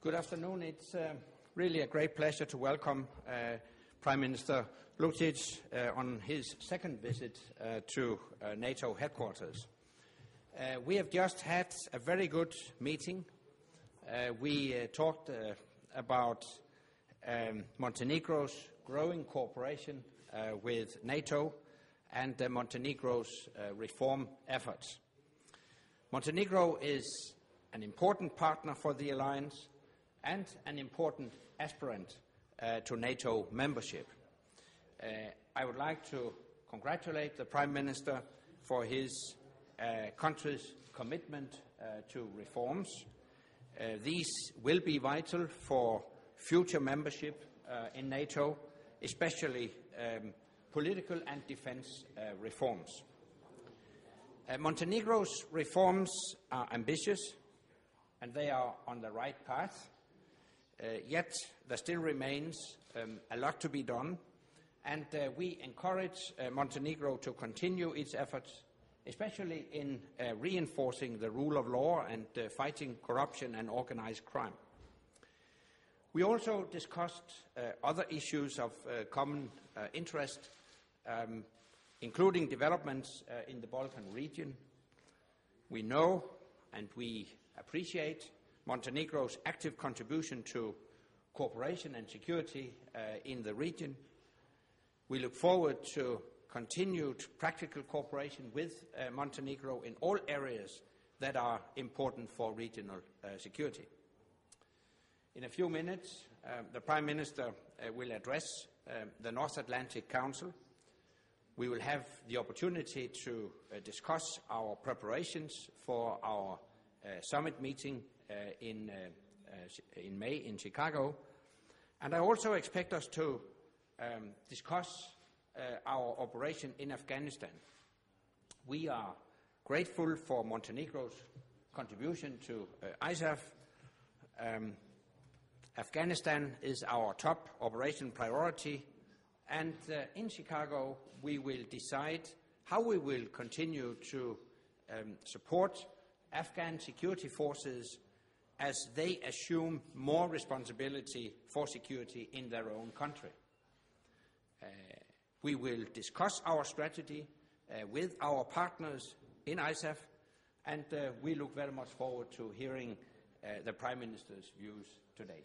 Good afternoon. It's really a great pleasure to welcome Prime Minister Lucic on his second visit to NATO headquarters. We have just had a very good meeting. We talked about Montenegro's growing cooperation with NATO and Montenegro's reform efforts. Montenegro is an important partner for the alliance and an important aspirant to NATO membership. I would like to congratulate the Prime Minister for his country's commitment to reforms. These will be vital for future membership in NATO, especially political and defense reforms. Montenegro's reforms are ambitious and they are on the right path. Yet there still remains a lot to be done, and we encourage Montenegro to continue its efforts, especially in reinforcing the rule of law and fighting corruption and organized crime. We also discussed other issues of common interest, including developments in the Balkan region. We know and we appreciate Montenegro's active contribution to cooperation and security in the region. We look forward to continued practical cooperation with Montenegro in all areas that are important for regional security. In a few minutes, the Prime Minister will address the North Atlantic Council. We will have the opportunity to discuss our preparations for our summit meeting in May in Chicago, and I also expect us to discuss our operation in Afghanistan. We are grateful for Montenegro's contribution to ISAF. Afghanistan is our top operation priority, and in Chicago we will decide how we will continue to support Afghan security forces as they assume more responsibility for security in their own country. We will discuss our strategy with our partners in ISAF, and we look very much forward to hearing the Prime Minister's views today.